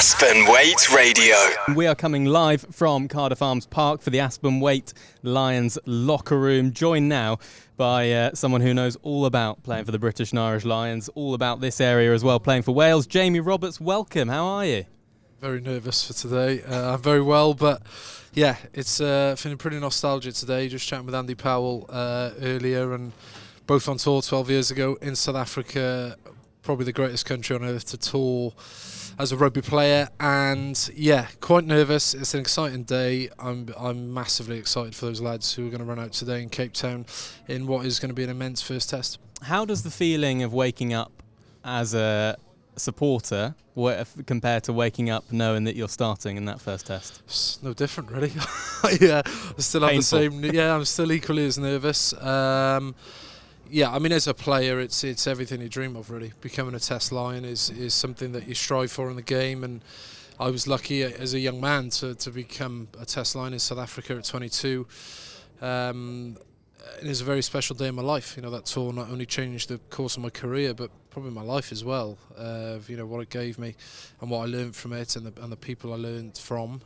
Aspen Waite Radio. We are coming live from Cardiff Arms Park for the Aspen Waite Lions locker room, joined now by someone who knows all about playing for the British and Irish Lions, all about this area as well, playing for Wales. Jamie Roberts, welcome. How are you? Very nervous for today. I'm very well, but yeah, it's feeling pretty nostalgic today. Just chatting with Andy Powell earlier, and both on tour 12 years ago in South Africa, probably the greatest country on earth to tour as a rugby player, and yeah, quite nervous. It's an exciting day. I'm massively excited for those lads who are going to run out today in Cape Town in what is going to be an immense first test. How does the feeling of waking up as a supporter compared to waking up knowing that you're starting in that first test? It's no different, really. Yeah, I still have Painful. the same. Yeah, I'm still equally as nervous. Yeah, I mean, as a player, it's everything you dream of, really. Becoming a Test Lion is something that you strive for in the game, and I was lucky as a young man to become a Test Lion in South Africa at 22. It is a very special day in my life. You know, that tour not only changed the course of my career, but probably my life as well. You know, what it gave me and what I learned from it, and the people I learned from.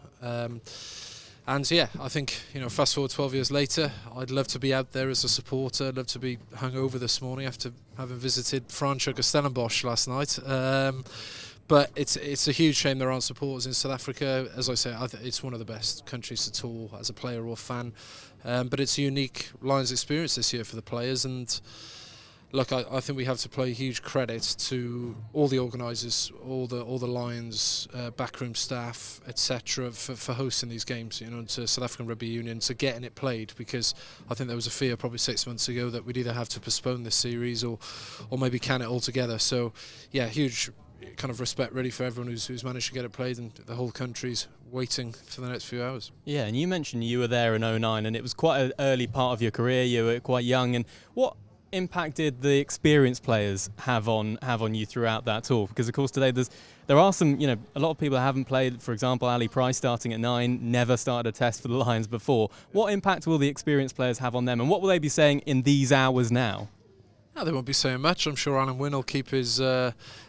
And yeah, I think, you know, fast forward 12 years later, I'd love to be out there as a supporter. I'd love to be hungover this morning after having visited Franschhoek Stellenbosch last night. But it's a huge shame there aren't supporters in South Africa. As I say, it's one of the best countries to tour as a player or fan. But it's a unique Lions experience this year for the players. And look, I think we have to play huge credit to all the organisers, all the Lions backroom staff, etc., for hosting these games. You know, to South African Rugby Union, to getting it played, because I think there was a fear probably 6 months ago that we'd either have to postpone this series or maybe can it altogether. So yeah, huge kind of respect really for everyone who's managed to get it played, and the whole country's waiting for the next few hours. Yeah, and you mentioned you were there in 2009, and it was quite an early part of your career. You were quite young, and what impact did the experienced players have on you throughout that tour? Because of course today there are some, you know, a lot of people that haven't played. For example, Ali Price, starting at 9, never started a test for the Lions before. What impact will the experienced players have on them, and what will they be saying in these hours now? No, they won't be saying much. I'm sure Alan Wynne will keep his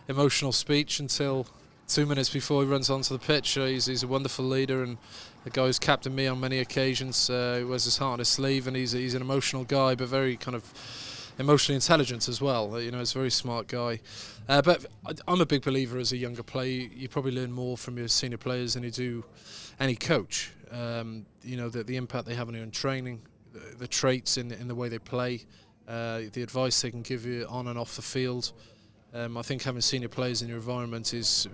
emotional speech until 2 minutes before he runs onto the pitch. He's a wonderful leader, and the guy who's captained me on many occasions. He wears his heart on his sleeve, and he's an emotional guy, but very kind of emotionally intelligent as well. You know, he's a very smart guy. But I'm a big believer as a younger player, you probably learn more from your senior players than you do any coach. You know, the impact they have on you in training, the traits in the way they play, the advice they can give you on and off the field. I think having senior players in your environment is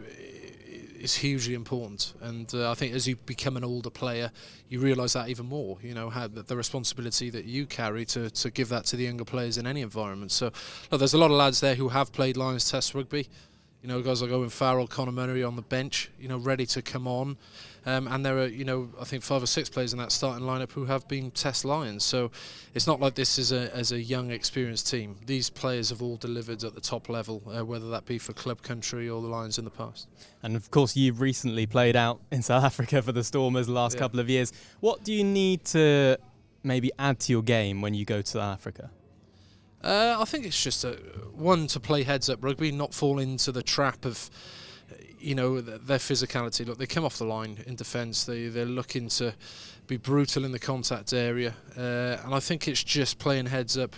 hugely important, and I think as you become an older player, you realise that even more. You know, how the responsibility that you carry to give that to the younger players in any environment. So, look, there's a lot of lads there who have played Lions Test rugby. You know, guys like Owen Farrell, Conor Murray on the bench, you know, ready to come on. And there are, you know, I think 5 or 6 players in that starting lineup who have been Test Lions. So it's not like this is as a young, experienced team. These players have all delivered at the top level, whether that be for club country or the Lions in the past. And of course, you've recently played out in South Africa for the Stormers the last couple of years. What do you need to maybe add to your game when you go to South Africa? I think it's just one, to play heads-up rugby, not fall into the trap of, you know, their physicality. Look, they come off the line in defence. They're looking to be brutal in the contact area, and I think it's just playing heads-up.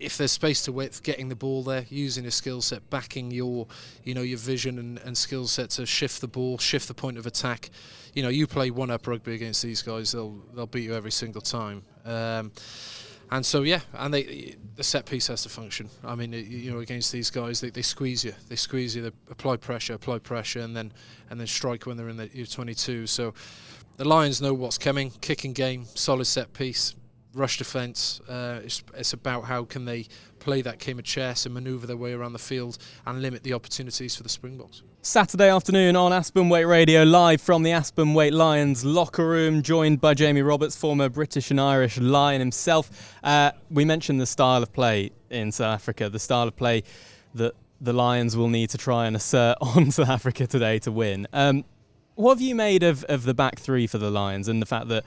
If there's space to width, getting the ball there, using your skill set, backing your vision and skill set to shift the ball, shift the point of attack. You know, you play one-up rugby against these guys, they'll beat you every single time. And so, yeah, and the set piece has to function. I mean, you know, against these guys, they squeeze you. They apply pressure, and then strike when they're in the U22. So the Lions know what's coming. Kicking game, solid set piece, rush defence. It's about how can they play that game of chess and manoeuvre their way around the field and limit the opportunities for the Springboks. Saturday afternoon on Aspen Waite Radio, live from the Aspen Waite Lions locker room, joined by Jamie Roberts, former British and Irish Lion himself. We mentioned the style of play in South Africa, the style of play that the Lions will need to try and assert on South Africa today to win. What have you made of the back three for the Lions, and the fact that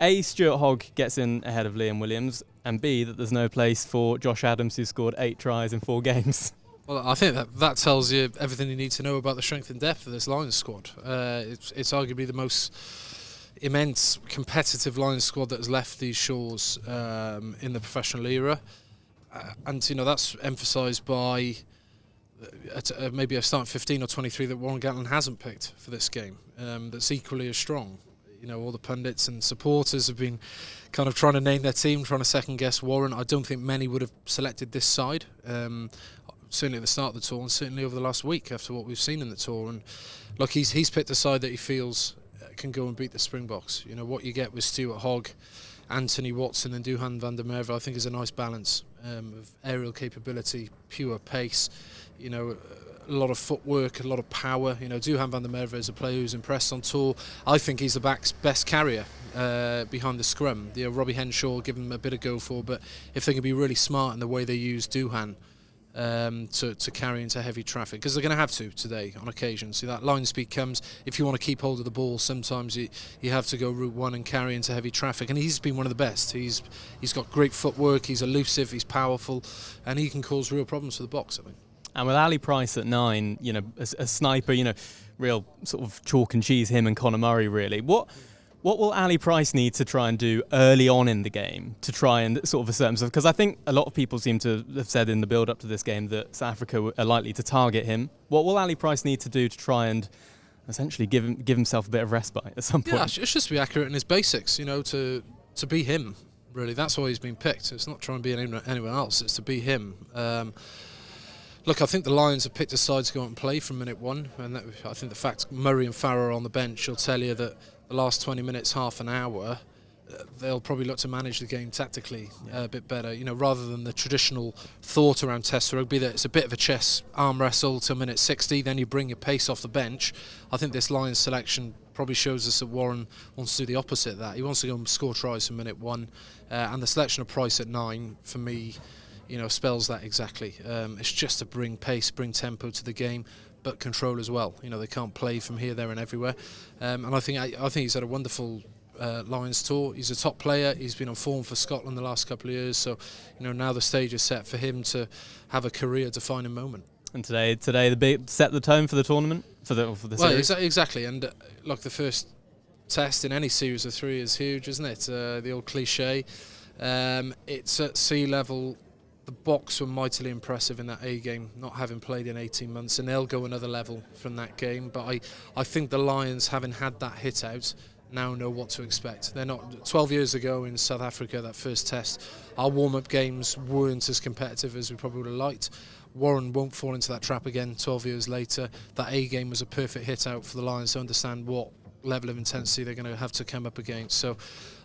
A, Stuart Hogg gets in ahead of Liam Williams, and B, that there's no place for Josh Adams, who scored 8 tries in 4 games? Well, I think that tells you everything you need to know about the strength and depth of this Lions squad. It's arguably the most immense competitive Lions squad that has left these shores in the professional era, and that's emphasised by maybe a starting 15 or 23 that Warren Gatland hasn't picked for this game. That's equally as strong. All the pundits and supporters have been kind of trying to name their team, trying to second guess Warren. I don't think many would have selected this side. Certainly at the start of the tour, and certainly over the last week after what we've seen in the tour. And look, he's picked a side that he feels can go and beat the Springboks. What you get with Stuart Hogg, Anthony Watson and Duhan van der Merwe, I think is a nice balance of aerial capability, pure pace, a lot of footwork, a lot of power. Duhan van der Merwe is a player who's impressed on tour. I think he's the back's best carrier behind the scrum. Robbie Henshaw give him a bit of go for, but if they can be really smart in the way they use Duhan to carry into heavy traffic, because they're going to have to today on occasion. So that line speed comes, if you want to keep hold of the ball, sometimes you have to go route one and carry into heavy traffic, and he's been one of the best. He's got great footwork, he's elusive, he's powerful, and he can cause real problems for the Boks, I think. And with Ali Price at 9, a sniper, real sort of chalk and cheese, him and Conor Murray, really. What will Ali Price need to try and do early on in the game to try and sort of assert himself? Because I think a lot of people seem to have said in the build-up to this game that South Africa are likely to target him. What will Ali Price need to do to try and essentially give himself a bit of respite at some point? Yeah, it's just to be accurate in his basics, to be him, really. That's why he's been picked. It's not trying to be anyone else, it's to be him. Look, I think the Lions have picked a side to go out and play from minute one, and I think the fact Murray and Farrer are on the bench will tell you that the last 20 minutes, half an hour, they'll probably look to manage the game tactically a bit better, rather than the traditional thought around Test rugby that it's a bit of a chess arm wrestle till minute 60, then you bring your pace off the bench. I think this Lions selection probably shows us that Warren wants to do the opposite of that. He wants to go and score tries from minute one, and the selection of Price at 9, for me, spells that exactly. It's just to bring pace, bring tempo to the game, but control as well. They can't play from here, there and everywhere. And I think he's had a wonderful Lions tour. He's a top player. He's been on form for Scotland the last couple of years. So, now the stage is set for him to have a career-defining moment. And today set the tone for the tournament, for the series? Well, exactly. And look, the first test in any series of 3 is huge, isn't it? The old cliche. It's at sea level. The Boks were mightily impressive in that A game, not having played in 18 months, and they'll go another level from that game. But I think the Lions, having had that hit out, now know what to expect. They're not. 12 years ago in South Africa, that first test, our warm-up games weren't as competitive as we probably would have liked. Warren won't fall into that trap again 12 years later. That A game was a perfect hit out for the Lions to understand what level of intensity they're going to have to come up against. So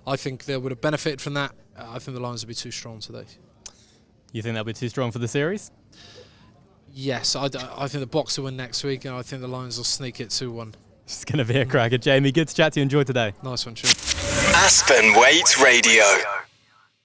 I think they would have benefited from that. I think the Lions will be too strong today. You think they'll be too strong for the series? Yes, I think the Boks will win next week, and I think the Lions will sneak it 2-1. It's going to be a cracker. Jamie, good to chat to you. Enjoy today. Nice one, cheers. Aspen Waite Radio.